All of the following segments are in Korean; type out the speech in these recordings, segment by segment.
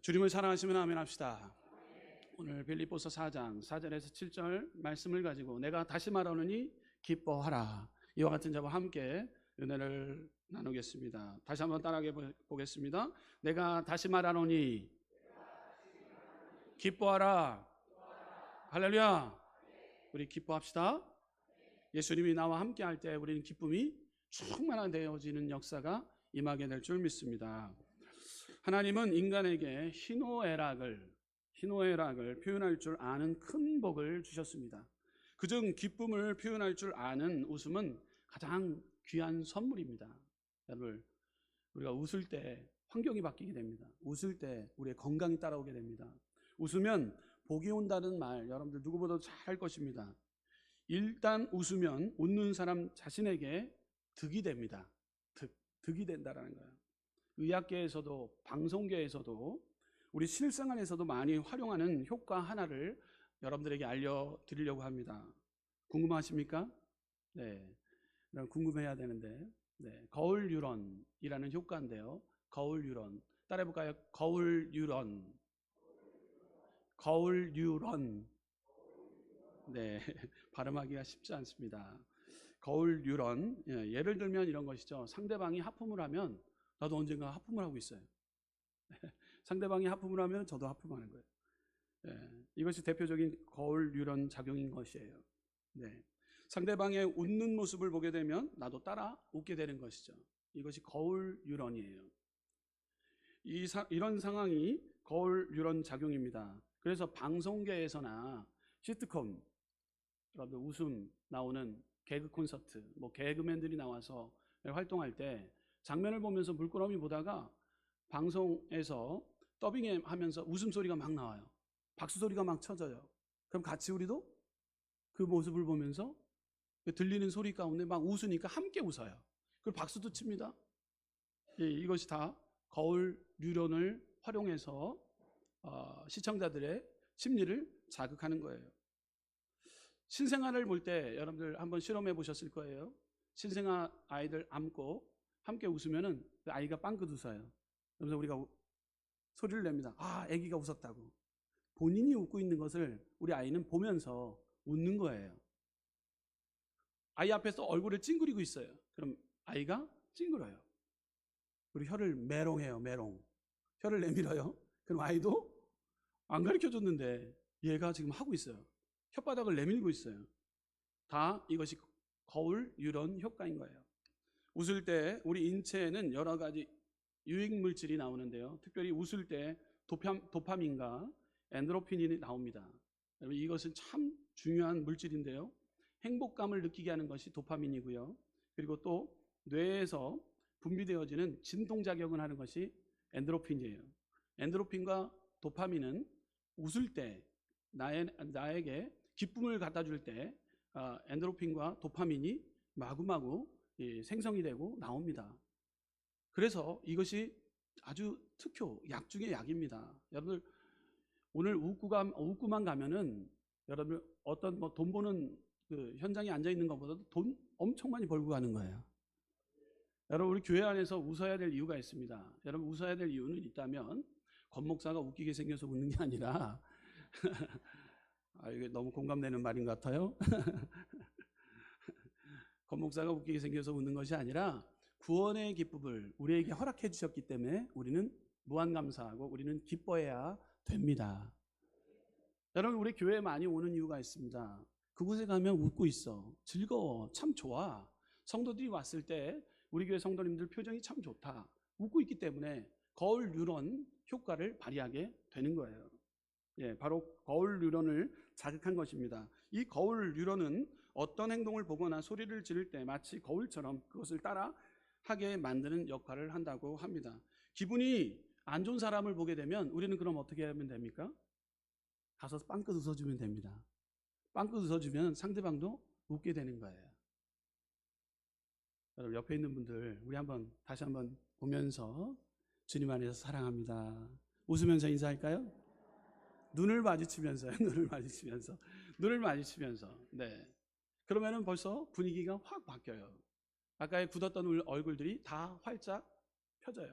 주님을 사랑하시면 아멘 합시다. 오늘 빌립보서 4장 4절에서 7절 말씀을 가지고 내가 다시 말하노니 기뻐하라, 이와 같은 자와 함께 은혜를 나누겠습니다. 다시 한번 따라해 보겠습니다. 내가 다시 말하노니 기뻐하라. 할렐루야. 우리 기뻐합시다. 예수님이 나와 함께 할 때 우리는 기쁨이 충만되어지는 역사가 임하게 될 줄 믿습니다. 하나님은 인간에게 희노애락을 표현할 줄 아는 큰 복을 주셨습니다. 그중 기쁨을 표현할 줄 아는 웃음은 가장 귀한 선물입니다. 여러분, 우리가 웃을 때 환경이 바뀌게 됩니다. 웃을 때 우리의 건강이 따라오게 됩니다. 웃으면 복이 온다는 말 여러분들 누구보다도 잘 할 것입니다. 일단 웃으면 웃는 사람 자신에게 득이 됩니다. 득이 된다라는 거예요. 의학계에서도 방송계에서도 우리 실생활에서도 많이 활용하는 효과 하나를 여러분들에게 알려드리려고 합니다. 궁금하십니까? 네, 궁금해야 되는데, 네, 거울 뉴런이라는 효과인데요. 거울 뉴런, 따라해볼까요? 거울 뉴런. 네, 발음하기가 쉽지 않습니다. 거울 뉴런. 예를 들면 이런 것이죠. 상대방이 하품을 하면 나도 언젠가 하품을 하고 있어요. 상대방이 하품을 하면 저도 하품하는 거예요. 이것이 대표적인 거울 뉴런 작용인 것이에요. 네. 상대방의 웃는 모습을 보게 되면 나도 따라 웃게 되는 것이죠. 이것이 거울 뉴런이에요. 이런 상황이 거울 뉴런 작용입니다. 그래서 방송계에서나 시트콤, 여러분 웃음 나오는 개그 콘서트, 개그맨들이 나와서 활동할 때 장면을 보면서 물끄러미 보다가 방송에서 더빙 하면서 웃음소리가 막 나와요. 박수소리가 막 쳐져요. 그럼 같이 우리도 그 모습을 보면서 들리는 소리 가운데 막 웃으니까 함께 웃어요. 그리고 박수도 칩니다. 이것이 다 거울 뉴런을 활용해서 시청자들의 심리를 자극하는 거예요. 신생아를 볼 때 여러분들 한번 실험해 보셨을 거예요. 신생아 아이들 안고 함께 웃으면은 그 아이가 빵긋 웃어요. 그래서 우리가 소리를 냅니다. 아, 아기가 웃었다고. 본인이 웃고 있는 것을 우리 아이는 보면서 웃는 거예요. 아이 앞에서 얼굴을 찡그리고 있어요. 그럼 아이가 찡그려요. 그리고 혀를 메롱해요. 메롱. 혀를 내밀어요. 그럼 아이도 안 가르쳐줬는데 얘가 지금 하고 있어요. 혓바닥을 내밀고 있어요. 다 이것이 거울 뉴런 효과인 거예요. 웃을 때 우리 인체에는 여러 가지 유익 물질이 나오는데요. 특별히 웃을 때 도파민과 엔도르핀이 나옵니다. 여러분, 이것은 참 중요한 물질인데요. 행복감을 느끼게 하는 것이 도파민이고요. 그리고 또 뇌에서 분비되어지는 진동작용을 하는 것이 엔도르핀이에요. 엔도르핀과 도파민은 웃을 때 나에게 기쁨을 갖다 줄 때 엔도르핀과 도파민이 마구마구 생성이 되고 나옵니다. 그래서 이것이 아주 특효, 약 중의 약입니다. 여러분들 오늘 웃구만 가면은 여러분 어떤 돈 버는 그 현장에 앉아 있는 것보다도 돈 엄청 많이 벌고 가는 거예요. 여러분, 우리 교회 안에서 웃어야 될 이유가 있습니다. 여러분, 웃어야 될 이유는 있다면 권 목사가 웃기게 생겨서 웃는 게 아니라 이게 너무 공감되는 말인 것 같아요. 권 목사가 웃기게 생겨서 웃는 것이 아니라 구원의 기쁨을 우리에게 허락해 주셨기 때문에 우리는 무한 감사하고 우리는 기뻐해야 됩니다. 여러분, 우리 교회에 많이 오는 이유가 있습니다. 그곳에 가면 웃고 있어. 즐거워. 참 좋아. 성도들이 왔을 때 우리 교회 성도님들 표정이 참 좋다. 웃고 있기 때문에 거울 뉴런 효과를 발휘하게 되는 거예요. 바로 거울 뉴런을 자극한 것입니다. 이 거울 뉴런은 어떤 행동을 보거나 소리를 지를 때 마치 거울처럼 그것을 따라 하게 만드는 역할을 한다고 합니다. 기분이 안 좋은 사람을 보게 되면 우리는 그럼 어떻게 하면 됩니까? 가서 빵긋 웃어주면 됩니다. 빵긋 웃어주면 상대방도 웃게 되는 거예요. 여러분, 옆에 있는 분들 우리 다시 한번 보면서 주님 안에서 사랑합니다. 웃으면서 인사할까요? 눈을 마주치면서요. 눈을 마주치면서. 네. 그러면은 벌써 분위기가 확 바뀌어요. 아까의 굳었던 얼굴들이 다 활짝 펴져요.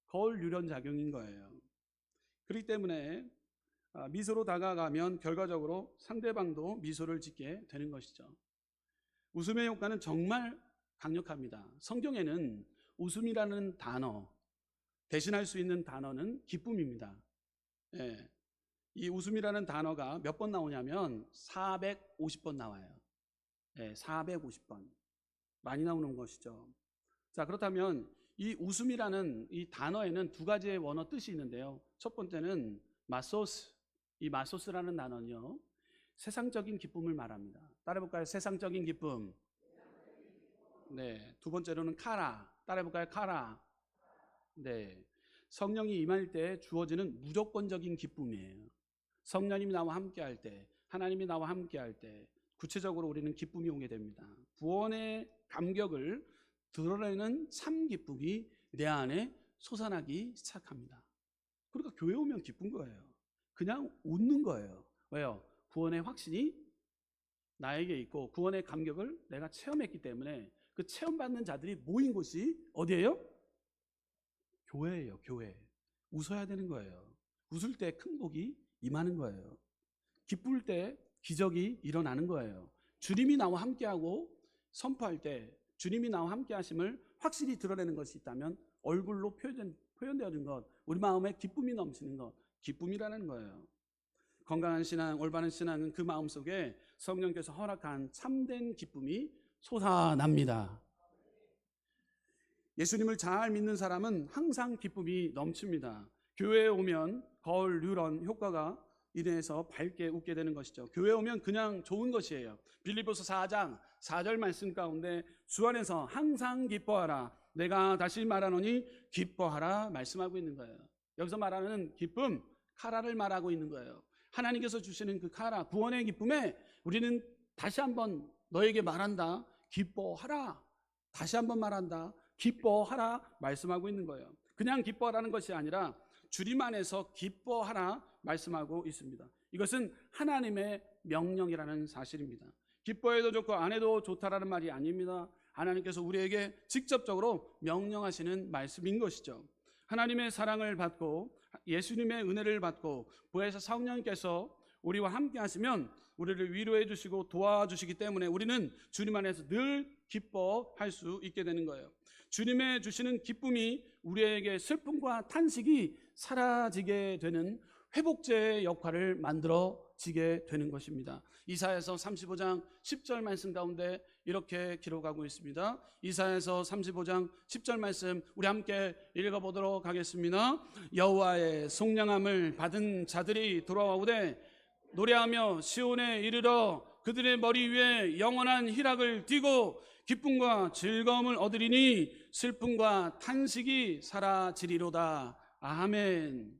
거울 뉴런 작용인 거예요. 그렇기 때문에 미소로 다가가면 결과적으로 상대방도 미소를 짓게 되는 것이죠. 웃음의 효과는 정말 강력합니다. 성경에는 웃음이라는 단어, 대신할 수 있는 단어는 기쁨입니다. 예, 이 웃음이라는 단어가 몇 번 나오냐면 450번 나와요. 450번. 많이 나오는 것이죠. 자, 그렇다면 이 웃음이라는 이 단어에는 두 가지의 원어 뜻이 있는데요. 첫 번째는 마소스. 이 마소스라는 단어는요, 세상적인 기쁨을 말합니다. 따라해볼까요? 세상적인 기쁨. 네. 두 번째로는 카라. 따라해볼까요? 카라. 네. 성령이 임할 때 주어지는 무조건적인 기쁨이에요. 성령님이 나와 함께 할 때, 하나님이 나와 함께 할 때 구체적으로 우리는 기쁨이 오게 됩니다. 구원의 감격을 드러내는 참 기쁨이 내 안에 솟아나기 시작합니다. 그러니까 교회 오면 기쁜 거예요. 그냥 웃는 거예요. 왜요? 구원의 확신이 나에게 있고 구원의 감격을 내가 체험했기 때문에 그 체험받는 자들이 모인 곳이 어디예요? 교회예요. 교회. 웃어야 되는 거예요. 웃을 때 큰 복이 임하는 거예요. 기쁠 때 기적이 일어나는 거예요. 주님이 나와 함께하고 선포할 때 주님이 나와 함께 하심을 확실히 드러내는 것이 있다면 얼굴로 표현되어진 것, 우리 마음에 기쁨이 넘치는 것, 기쁨이라는 거예요. 건강한 신앙, 올바른 신앙은 그 마음속에 성령께서 허락한 참된 기쁨이 솟아납니다. 예수님을 잘 믿는 사람은 항상 기쁨이 넘칩니다. 교회에 오면 거울 뉴런 효과가 인해서 밝게 웃게 되는 것이죠. 교회에 오면 그냥 좋은 것이에요. 빌립보서 4장 4절 말씀 가운데 주 안에서 항상 기뻐하라. 내가 다시 말하노니 기뻐하라 말씀하고 있는 거예요. 여기서 말하는 기쁨, 카라를 말하고 있는 거예요. 하나님께서 주시는 그 카라, 구원의 기쁨에 우리는 다시 한번 너에게 말한다. 기뻐하라. 다시 한번 말한다. 기뻐하라 말씀하고 있는 거예요. 그냥 기뻐하라는 것이 아니라 주님 안에서 기뻐하라 말씀하고 있습니다. 이것은 하나님의 명령이라는 사실입니다. 기뻐해도 좋고 안 해도 좋다라는 말이 아닙니다. 하나님께서 우리에게 직접적으로 명령하시는 말씀인 것이죠. 하나님의 사랑을 받고 예수님의 은혜를 받고 부에서 성령께서 우리와 함께 하시면 우리를 위로해 주시고 도와주시기 때문에 우리는 주님 안에서 늘 기뻐할 수 있게 되는 거예요. 주님의 주시는 기쁨이 우리에게 슬픔과 탄식이 사라지게 되는 회복제의 역할을 만들어지게 되는 것입니다. 이사야서 35장 10절 말씀 가운데 이렇게 기록하고 있습니다. 이사야서 35장 10절 말씀 우리 함께 읽어보도록 하겠습니다. 여호와의 속량함을 받은 자들이 돌아오되 노래하며 시온에 이르러 그들의 머리 위에 영원한 희락을 띠고 기쁨과 즐거움을 얻으리니 슬픔과 탄식이 사라지리로다. 아멘.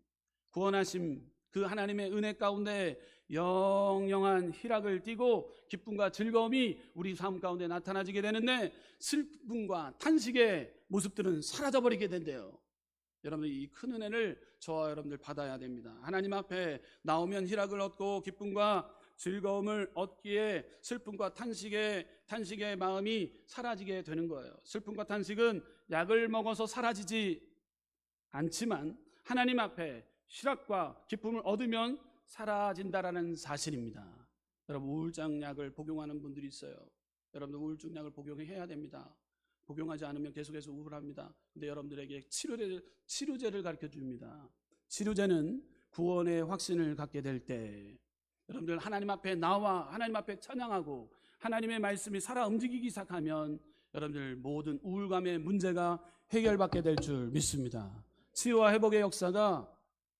구원하심 그 하나님의 은혜 가운데 영영한 희락을 띠고 기쁨과 즐거움이 우리 삶 가운데 나타나지게 되는데 슬픔과 탄식의 모습들은 사라져버리게 된대요. 여러분들 이 큰 은혜를 저와 여러분들 받아야 됩니다. 하나님 앞에 나오면 희락을 얻고 기쁨과 즐거움을 얻기에 슬픔과 탄식의 마음이 사라지게 되는 거예요. 슬픔과 탄식은 약을 먹어서 사라지지 않지만 하나님 앞에 희락과 기쁨을 얻으면 사라진다라는 사실입니다. 여러분 우울증 약을 복용하는 분들이 있어요. 여러분들 우울증 약을 복용해야 됩니다. 복용하지 않으면 계속해서 우울합니다. 근데 여러분들에게 치료제를 가르쳐 줍니다. 치료제는 구원의 확신을 갖게 될 때 여러분들 하나님 앞에 나와 하나님 앞에 찬양하고 하나님의 말씀이 살아 움직이기 시작하면 여러분들 모든 우울감의 문제가 해결받게 될 줄 믿습니다. 치유와 회복의 역사가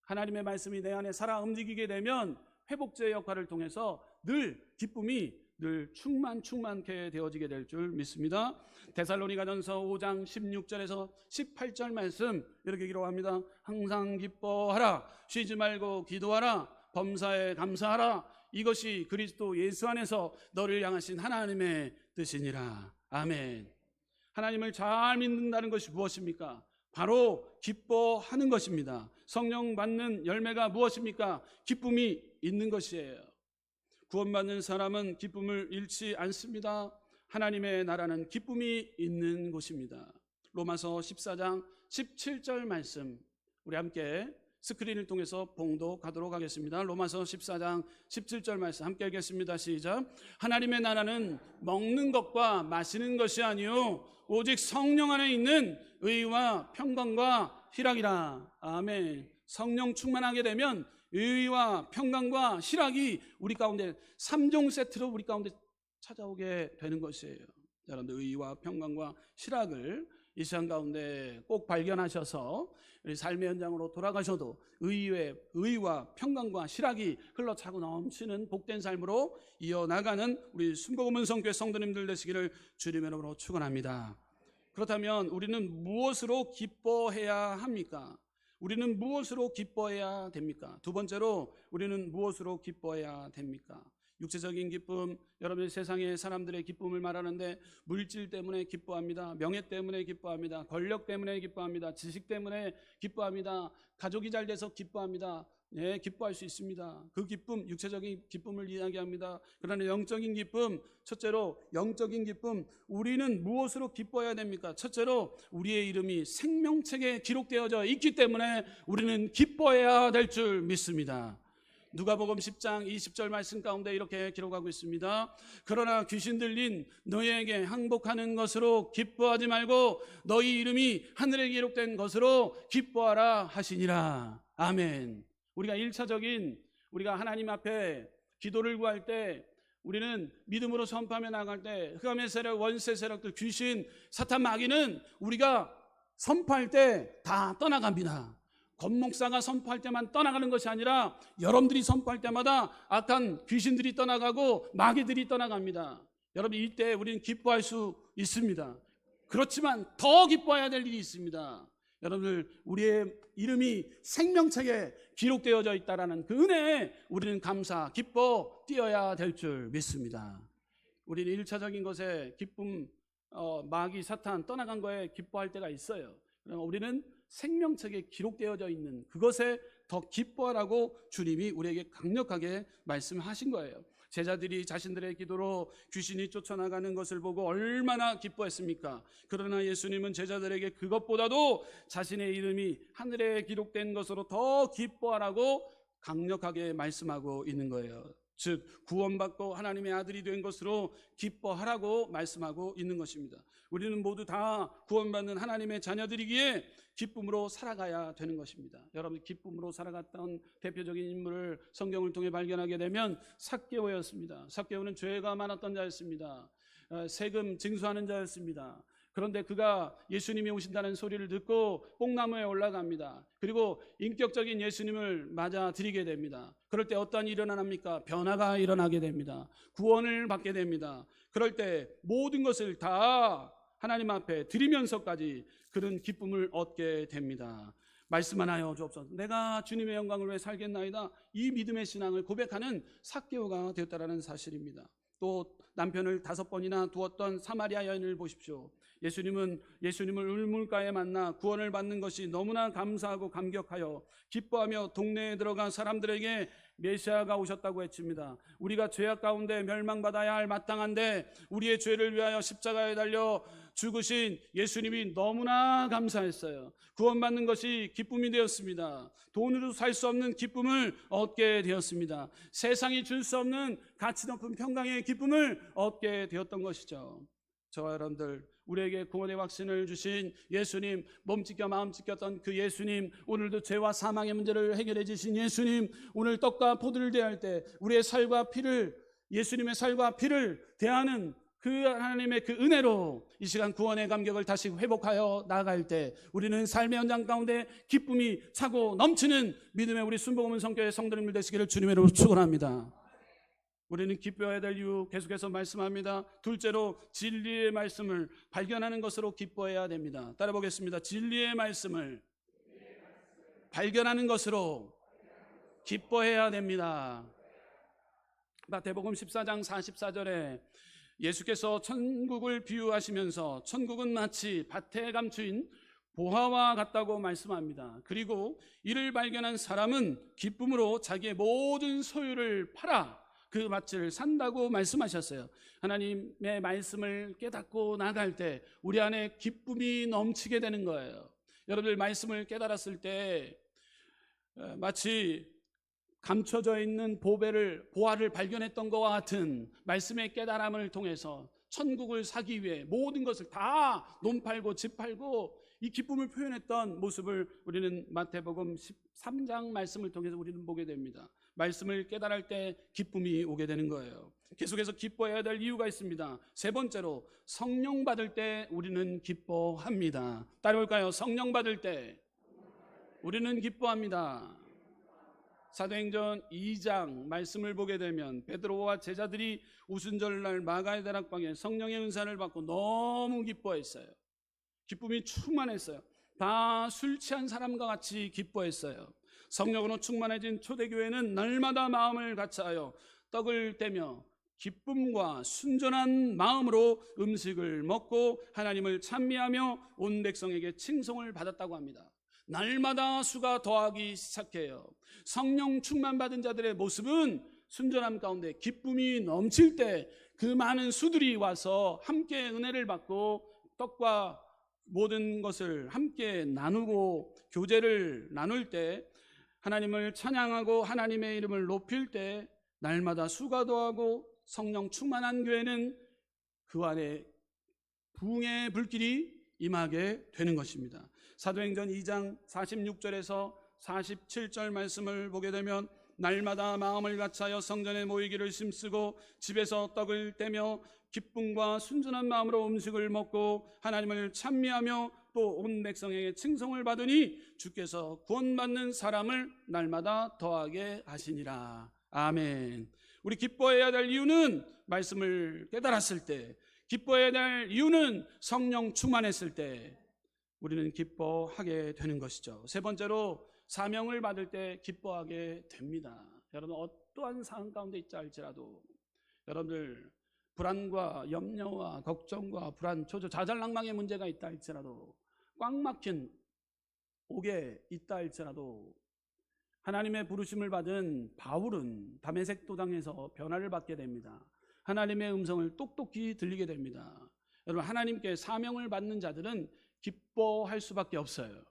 하나님의 말씀이 내 안에 살아 움직이게 되면 회복제의 역할을 통해서 늘 기쁨이 늘 충만케 되어지게 될 줄 믿습니다. 데살로니가전서 5장 16절에서 18절 말씀 이렇게 기록합니다. 항상 기뻐하라 쉬지 말고 기도하라 범사에 감사하라 이것이 그리스도 예수 안에서 너를 향하신 하나님의 뜻이니라. 아멘. 하나님을 잘 믿는다는 것이 무엇입니까? 바로 기뻐하는 것입니다. 성령 받는 열매가 무엇입니까? 기쁨이 있는 것이에요. 구원받는 사람은 기쁨을 잃지 않습니다. 하나님의 나라는 기쁨이 있는 곳입니다. 로마서 14장 17절 말씀 우리 함께 스크린을 통해서 봉독하도록 하겠습니다. 로마서 14장 17절 말씀 함께 읽겠습니다. 시작. 하나님의 나라는 먹는 것과 마시는 것이 아니요 오직 성령 안에 있는 의와 평강과 희락이라. 아멘. 성령 충만하게 되면 의와 평강과 희락이 우리 가운데 3종 세트로 우리 가운데 찾아오게 되는 것이에요. 여러분들 의와 평강과 희락을 이 시간 가운데 꼭 발견하셔서 우리 삶의 현장으로 돌아가셔도 의와 평강과 희락이 흘러차고 넘치는 복된 삶으로 이어나가는 우리 순복음은성교회 성도님들 되시기를 주님의 이름으로 축원합니다. 그렇다면 우리는 무엇으로 기뻐해야 합니까? 우리는 무엇으로 기뻐해야 됩니까? 두 번째로 우리는 무엇으로 기뻐해야 됩니까? 육체적인 기쁨, 여러분 세상의 사람들의 기쁨을 말하는데 물질 때문에 기뻐합니다. 명예 때문에 기뻐합니다. 권력 때문에 기뻐합니다. 지식 때문에 기뻐합니다. 가족이 잘 돼서 기뻐합니다. 네, 기뻐할 수 있습니다. 그 기쁨, 육체적인 기쁨을 이야기합니다. 그러나 영적인 기쁨, 첫째로 영적인 기쁨, 우리는 무엇으로 기뻐해야 됩니까? 첫째로 우리의 이름이 생명책에 기록되어져 있기 때문에 우리는 기뻐해야 될 줄 믿습니다. 누가복음 10장 20절 말씀 가운데 이렇게 기록하고 있습니다. 그러나 귀신 들린 너희에게 항복하는 것으로 기뻐하지 말고 너희 이름이 하늘에 기록된 것으로 기뻐하라 하시니라. 아멘. 우리가 1차적인 우리가 하나님 앞에 기도를 구할 때 우리는 믿음으로 선포하며 나갈 때 흑암의 세력, 원세 세력들, 귀신, 사탄, 마귀는 우리가 선포할 때 다 떠나갑니다. 권목사가 선포할 때만 떠나가는 것이 아니라 여러분들이 선포할 때마다 악한 귀신들이 떠나가고 마귀들이 떠나갑니다. 여러분 이때 우리는 기뻐할 수 있습니다. 그렇지만 더 기뻐해야 될 일이 있습니다. 여러분들 우리의 이름이 생명책에 기록되어져 있다라는 그 은혜에 우리는 감사, 기뻐 뛰어야 될 줄 믿습니다. 우리는 1차적인 것에 기쁨, 마귀, 사탄 떠나간 거에 기뻐할 때가 있어요. 그러나 우리는 생명책에 기록되어져 있는 그것에 더 기뻐하라고 주님이 우리에게 강력하게 말씀하신 거예요. 제자들이 자신들의 기도로 귀신이 쫓아나가는 것을 보고 얼마나 기뻐했습니까? 그러나 예수님은 제자들에게 그것보다도 자신의 이름이 하늘에 기록된 것으로 더 기뻐하라고 강력하게 말씀하고 있는 거예요. 즉 구원받고 하나님의 아들이 된 것으로 기뻐하라고 말씀하고 있는 것입니다. 우리는 모두 다 구원받는 하나님의 자녀들이기에 기쁨으로 살아가야 되는 것입니다. 여러분 기쁨으로 살아갔던 대표적인 인물을 성경을 통해 발견하게 되면 삭개오였습니다. 삭개오는 죄가 많았던 자였습니다. 세금 징수하는 자였습니다. 그런데 그가 예수님이 오신다는 소리를 듣고 뽕나무에 올라갑니다. 그리고 인격적인 예수님을 맞아들이게 됩니다. 그럴 때 어떤 일이 일어납니까? 변화가 일어나게 됩니다. 구원을 받게 됩니다. 그럴 때 모든 것을 다 하나님 앞에 드리면서까지 그런 기쁨을 얻게 됩니다. 말씀만 하여 주옵소서. 내가 주님의 영광을 위해 살겠나이다. 이 믿음의 신앙을 고백하는 삭개오가 되었다는 사실입니다. 또 남편을 5번이나 두었던 사마리아 여인을 보십시오. 예수님을 울물가에 만나 구원을 받는 것이 너무나 감사하고 감격하여 기뻐하며 동네에 들어간 사람들에게 메시아가 오셨다고 외칩니다. 우리가 죄악 가운데 멸망받아야 할 마땅한데 우리의 죄를 위하여 십자가에 달려 죽으신 예수님이 너무나 감사했어요. 구원받는 것이 기쁨이 되었습니다. 돈으로 살 수 없는 기쁨을 얻게 되었습니다. 세상이 줄 수 없는 가치 높은 평강의 기쁨을 얻게 되었던 것이죠. 저와 여러분들 우리에게 구원의 확신을 주신 예수님, 몸 찢겨 마음 찢겼던 그 예수님, 오늘도 죄와 사망의 문제를 해결해 주신 예수님, 오늘 떡과 포도를 대할 때 우리의 살과 피를, 예수님의 살과 피를 대하는 그 하나님의 그 은혜로 이 시간 구원의 감격을 다시 회복하여 나아갈 때 우리는 삶의 현장 가운데 기쁨이 차고 넘치는 믿음의 우리 순복음은성교회 성도님들 되시기를 주님의 이름으로 축원합니다. 우리는 기뻐해야 될 이유 계속해서 말씀합니다. 둘째로 진리의 말씀을 발견하는 것으로 기뻐해야 됩니다. 따라 보겠습니다. 진리의 말씀을 발견하는 것으로 기뻐해야 됩니다. 마태복음 14장 44절에 예수께서 천국을 비유하시면서 천국은 마치 밭에 감추인 보화와 같다고 말씀합니다. 그리고 이를 발견한 사람은 기쁨으로 자기의 모든 소유를 팔아 그 밭을 산다고 말씀하셨어요. 하나님의 말씀을 깨닫고 나갈 때 우리 안에 기쁨이 넘치게 되는 거예요. 여러분들 말씀을 깨달았을 때 마치 감춰져 있는 보화를 발견했던 것과 같은 말씀의 깨달음을 통해서 천국을 사기 위해 모든 것을 다 논 팔고 집 팔고 이 기쁨을 표현했던 모습을 우리는 마태복음 13장 말씀을 통해서 우리는 보게 됩니다. 말씀을 깨달을 때 기쁨이 오게 되는 거예요. 계속해서 기뻐해야 될 이유가 있습니다. 세 번째로, 성령 받을 때 우리는 기뻐합니다. 따라올까요? 성령 받을 때 우리는 기뻐합니다. 사도행전 2장 말씀을 보게 되면 베드로와 제자들이 오순절날 마가의 다락방에 성령의 은사를 받고 너무 기뻐했어요. 기쁨이 충만했어요. 다 술 취한 사람과 같이 기뻐했어요. 성령으로 충만해진 초대교회는 날마다 마음을 같이하여 떡을 떼며 기쁨과 순전한 마음으로 음식을 먹고 하나님을 찬미하며 온 백성에게 칭송을 받았다고 합니다. 날마다 수가 더하기 시작해요. 성령 충만 받은 자들의 모습은 순전함 가운데 기쁨이 넘칠 때 그 많은 수들이 와서 함께 은혜를 받고 떡과 모든 것을 함께 나누고 교제를 나눌 때, 하나님을 찬양하고 하나님의 이름을 높일 때 날마다 수가 더하고 성령 충만한 교회는 그 안에 부흥의 불길이 임하게 되는 것입니다. 사도행전 2장 46절에서 47절 말씀을 보게 되면 날마다 마음을 같이하여 성전에 모이기를 힘쓰고 집에서 떡을 떼며 기쁨과 순전한 마음으로 음식을 먹고 하나님을 찬미하며 또 온 백성에게 칭송을 받으니 주께서 구원받는 사람을 날마다 더하게 하시니라. 아멘. 우리 기뻐해야 될 이유는 말씀을 깨달았을 때, 기뻐해야 될 이유는 성령 충만했을 때 우리는 기뻐하게 되는 것이죠. 세 번째로, 사명을 받을 때 기뻐하게 됩니다. 여러분, 어떠한 상황 가운데 있자 할지라도 여러분들 불안과 염려와 걱정과 불안, 초조, 자잘락망의 문제가 있다 할지라도, 꽉 막힌 옥에 있다 할지라도, 하나님의 부르심을 받은 바울은 다메섹 도당에서 변화를 받게 됩니다. 하나님의 음성을 똑똑히 들리게 됩니다. 여러분, 하나님께 사명을 받는 자들은 기뻐할 수밖에 없어요.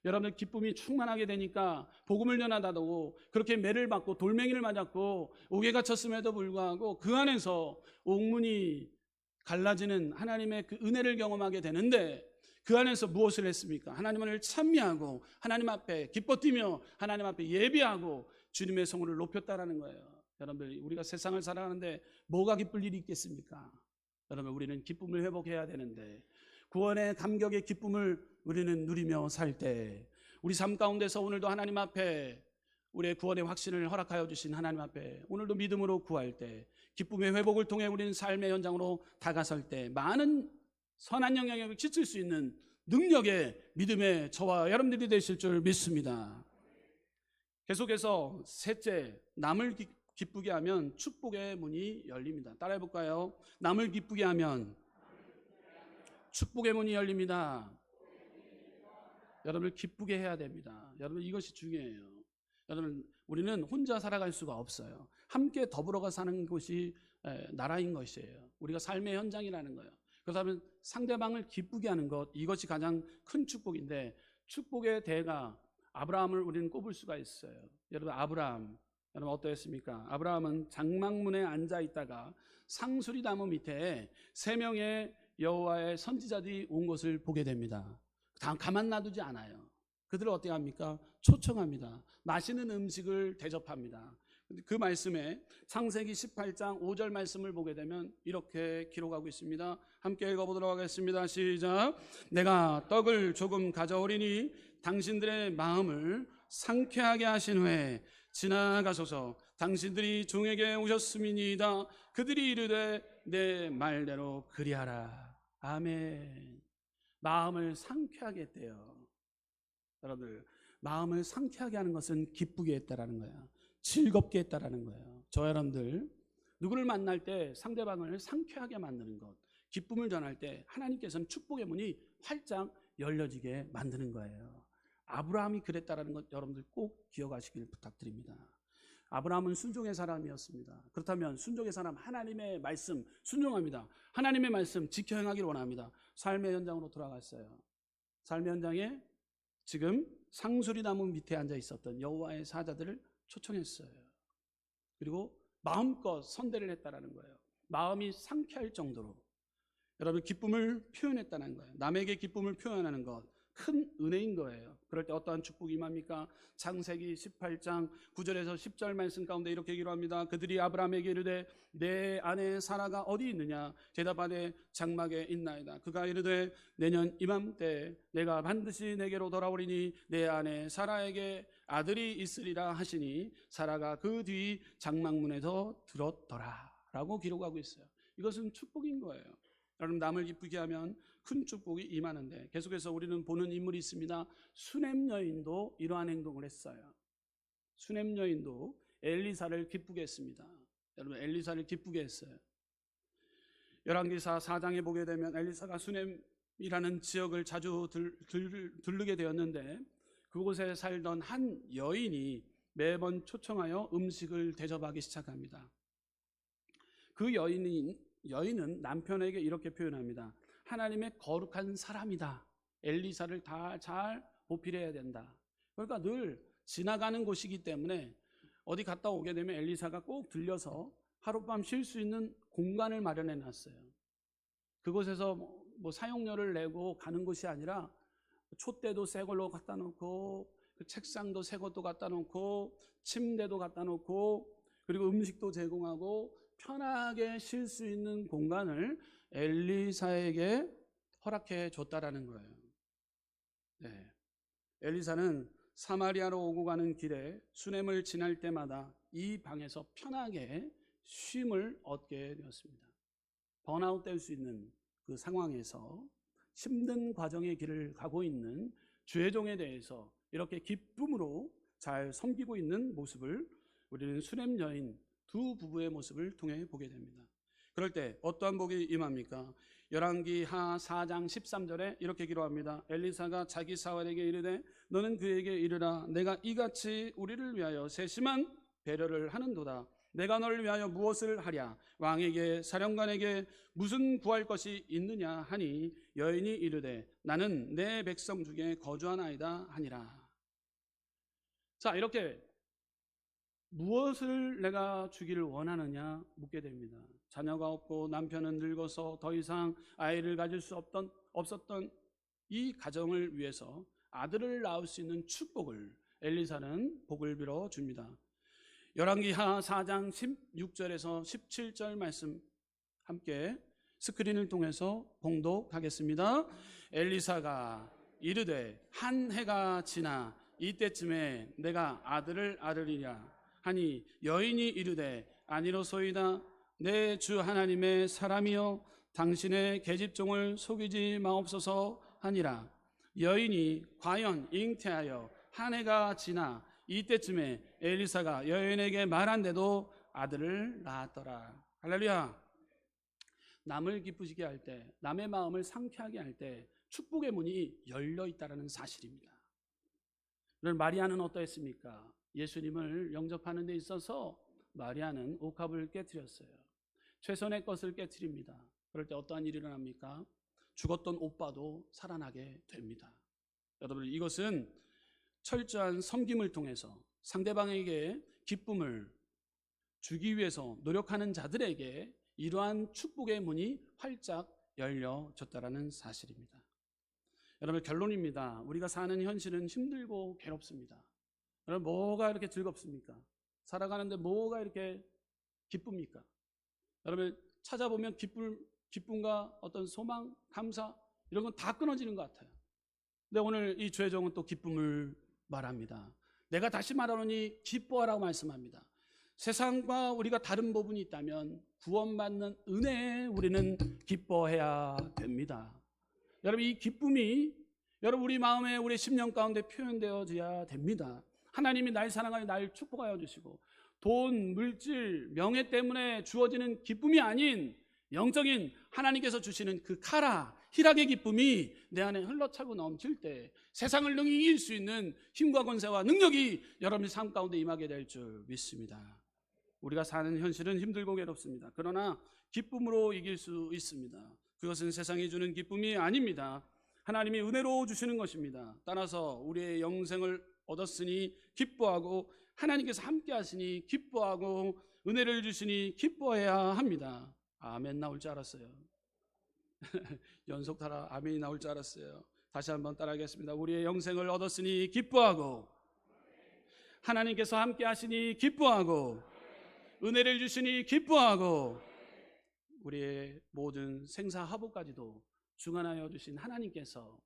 여러분들 기쁨이 충만하게 되니까 복음을 전하다도 그렇게 매를 받고 돌멩이를 맞았고 옥에 갇혔음에도 불구하고 그 안에서 옥문이 갈라지는 하나님의 그 은혜를 경험하게 되는데, 그 안에서 무엇을 했습니까? 하나님을 찬미하고 하나님 앞에 기뻐 뛰며 하나님 앞에 예배하고 주님의 성을 높였다라는 거예요. 여러분들, 우리가 세상을 살아가는데 뭐가 기쁠 일이 있겠습니까? 여러분, 우리는 기쁨을 회복해야 되는데, 구원의 감격의 기쁨을 우리는 누리며 살 때, 우리 삶 가운데서 오늘도 하나님 앞에 우리의 구원의 확신을 허락하여 주신 하나님 앞에 오늘도 믿음으로 구할 때, 기쁨의 회복을 통해 우리는 삶의 현장으로 다가설 때 많은 선한 영향력을 끼칠 수 있는 능력의 믿음의 저와 여러분들이 되실 줄 믿습니다. 계속해서 셋째, 남을 기쁘게 하면 축복의 문이 열립니다. 따라해 볼까요? 남을 기쁘게 하면 축복의 문이 열립니다. 여러분을 기쁘게 해야 됩니다. 여러분, 이것이 중요해요. 여러분, 우리는 혼자 살아갈 수가 없어요. 함께 더불어가 사는 곳이 나라인 것이에요. 우리가 삶의 현장이라는 거예요. 그렇다면 상대방을 기쁘게 하는 것, 이것이 가장 큰 축복인데, 축복의 대가 아브라함을 우리는 꼽을 수가 있어요. 여러분, 여러분 어떠했습니까? 아브라함은 장막문에 앉아 있다가 상수리 나무 밑에 3명의 여호와의 선지자들이 온 것을 보게 됩니다. 가만 놔두지 않아요. 그들을 어떻게 합니까? 초청합니다. 맛있는 음식을 대접합니다. 그 말씀에 창세기 18장 5절 말씀을 보게 되면 이렇게 기록하고 있습니다. 함께 읽어보도록 하겠습니다. 시작. 내가 떡을 조금 가져오리니 당신들의 마음을 상쾌하게 하신 후에 지나가소서. 당신들이 종에게 오셨음이니이다. 그들이 이르되 내 말대로 그리하라. 아멘. 마음을 상쾌하게 했대요. 여러분들, 마음을 상쾌하게 하는 것은 기쁘게 했다라는 거예요. 즐겁게 했다라는 거예요. 저 여러분들, 누구를 만날 때 상대방을 상쾌하게 만드는 것, 기쁨을 전할 때 하나님께서는 축복의 문이 활짝 열려지게 만드는 거예요. 아브라함이 그랬다라는 것 여러분들 꼭 기억하시길 부탁드립니다. 아브라함은 순종의 사람이었습니다. 그렇다면 순종의 사람, 하나님의 말씀 순종합니다. 하나님의 말씀 지켜 행하기를 원합니다. 삶의 현장으로 돌아갔어요. 삶의 현장에 지금 상수리 나무 밑에 앉아 있었던 여호와의 사자들을 초청했어요. 그리고 마음껏 선대를 했다라는 거예요. 마음이 상쾌할 정도로 여러분 기쁨을 표현했다는 거예요. 남에게 기쁨을 표현하는 것, 큰 은혜인 거예요. 그럴 때 어떠한 축복이 임합니까? 창세기 18장 9절에서 10절 말씀 가운데 이렇게 기록합니다. 그들이 아브라함에게 이르되 내 아내 사라가 어디 있느냐? 대답하되 장막에 있나이다. 그가 이르되 내년 이맘때 내가 반드시 내게로 돌아오리니 내 아내 사라에게 아들이 있으리라 하시니 사라가 그 뒤 장막문에서 들었더라 라고 기록하고 있어요. 이것은 축복인 거예요. 여러분, 남을 기쁘게 하면 큰 축복이 임하는데 계속해서 우리는 보는 인물이 있습니다. 수넴 여인도 이러한 행동을 했어요. 수넴 여인도 엘리사를 기쁘게 했습니다. 여러분, 엘리사를 기쁘게 했어요. 열왕기사 4장에 보게 되면 엘리사가 수넴이라는 지역을 자주 들르게 되었는데 그곳에 살던 한 여인이 매번 초청하여 음식을 대접하기 시작합니다. 그 여인은 남편에게 이렇게 표현합니다. 하나님의 거룩한 사람이다. 엘리사를 다 잘 보필해야 된다. 그러니까 늘 지나가는 곳이기 때문에 어디 갔다 오게 되면 엘리사가 꼭 들려서 하룻밤 쉴 수 있는 공간을 마련해 놨어요. 그곳에서 뭐 사용료를 내고 가는 곳이 아니라 촛대도 새 걸로 갖다 놓고 그 책상도 새 것도 갖다 놓고 침대도 갖다 놓고 그리고 음식도 제공하고 편하게 쉴 수 있는 공간을 엘리사에게 허락해 줬다라는 거예요. 네. 엘리사는 사마리아로 오고 가는 길에 수넴을 지날 때마다 이 방에서 편하게 쉼을 얻게 되었습니다. 번아웃 될 수 있는 그 상황에서 힘든 과정의 길을 가고 있는 주의종에 대해서 이렇게 기쁨으로 잘 섬기고 있는 모습을 우리는 수넴 여인 두 부부의 모습을 통해 보게 됩니다. 그럴 때 어떠한 복이 임합니까? 열왕기하 4장 13절에 이렇게 기록합니다. 엘리사가 자기 사활에게 이르되 너는 그에게 이르라 내가 이같이 우리를 위하여 세심한 배려를 하는도다. 내가 너를 위하여 무엇을 하랴? 왕에게 사령관에게 무슨 구할 것이 있느냐 하니 여인이 이르되 나는 내 백성 중에 거주하나이다 하니라. 자, 이렇게 무엇을 내가 주기를 원하느냐 묻게 됩니다. 자녀가 없고 남편은 늙어서 더 이상 아이를 가질 수 없었던 이 가정을 위해서 아들을 낳을 수 있는 축복을 엘리사는 복을 빌어 줍니다. 열왕기하 4장 16절에서 17절 말씀 함께 스크린을 통해서 봉독하겠습니다. 엘리사가 이르되 한 해가 지나 이때쯤에 내가 아들을 얻으리라 하니 여인이 이르되 아니로소이다. 내 주 하나님의 사람이여 당신의 계집종을 속이지 마옵소서 하니라. 여인이 과연 잉태하여 한 해가 지나 이때쯤에 엘리사가 여인에게 말한데도 아들을 낳았더라. 할렐루야. 남을 기쁘시게 할 때, 남의 마음을 상쾌하게 할 때 축복의 문이 열려 있다는 사실입니다. 마리아는 어떠했습니까? 예수님을 영접하는 데 있어서 마리아는 옥합을 깨트렸어요. 최선의 것을 깨트립니다. 그럴 때 어떠한 일이 일어납니까? 죽었던 오빠도 살아나게 됩니다. 여러분, 이것은 철저한 섬김을 통해서 상대방에게 기쁨을 주기 위해서 노력하는 자들에게 이러한 축복의 문이 활짝 열려졌다는 사실입니다. 여러분, 결론입니다. 우리가 사는 현실은 힘들고 괴롭습니다. 여러분, 뭐가 이렇게 즐겁습니까? 살아가는데 뭐가 이렇게 기쁩니까? 여러분, 찾아보면 기쁨과 어떤 소망, 감사 이런 건 다 끊어지는 것 같아요. 근데 오늘 이 주의종은 또 기쁨을 말합니다. 내가 다시 말하노니 기뻐하라고 말씀합니다. 세상과 우리가 다른 부분이 있다면 구원받는 은혜에 우리는 기뻐해야 됩니다. 여러분, 이 기쁨이 여러분 우리 마음에 우리 심령 가운데 표현되어져야 됩니다. 하나님이 날 사랑하여 날 축복하여 주시고 돈, 물질, 명예 때문에 주어지는 기쁨이 아닌 영적인 하나님께서 주시는 그 카라, 희락의 기쁨이 내 안에 흘러차고 넘칠 때 세상을 능히 이길 수 있는 힘과 권세와 능력이 여러분의 삶 가운데 임하게 될 줄 믿습니다. 우리가 사는 현실은 힘들고 괴롭습니다. 그러나 기쁨으로 이길 수 있습니다. 그것은 세상이 주는 기쁨이 아닙니다. 하나님이 은혜로 주시는 것입니다. 따라서 우리의 영생을 얻었으니 기뻐하고 하나님께서 함께 하시니 기뻐하고 은혜를 주시니 기뻐해야 합니다. 아멘 나올 줄 알았어요. 연속 따라 아멘이 나올 줄 알았어요. 다시 한번 따라하겠습니다. 우리의 영생을 얻었으니 기뻐하고 하나님께서 함께 하시니 기뻐하고 은혜를 주시니 기뻐하고 우리의 모든 생사하복까지도 주관하여 주신 하나님께서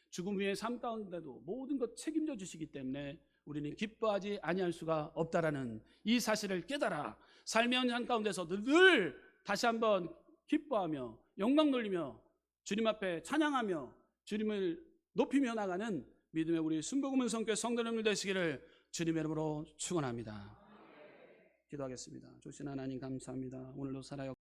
죽음 후의 삶 가운데도 모든 것 책임져 주시기 때문에 우리는 기뻐하지 아니할 수가 없다라는 이 사실을 깨달아 삶의 현장 가운데서도 늘 다시 한번 기뻐하며 영광 돌리며 주님 앞에 찬양하며 주님을 높이며 나가는 믿음의 우리 순복음은 성교회 성도님들 되시기를 주님의 이름으로 축원합니다. 기도하겠습니다. 주신 하나님 감사합니다. 오늘도 살아요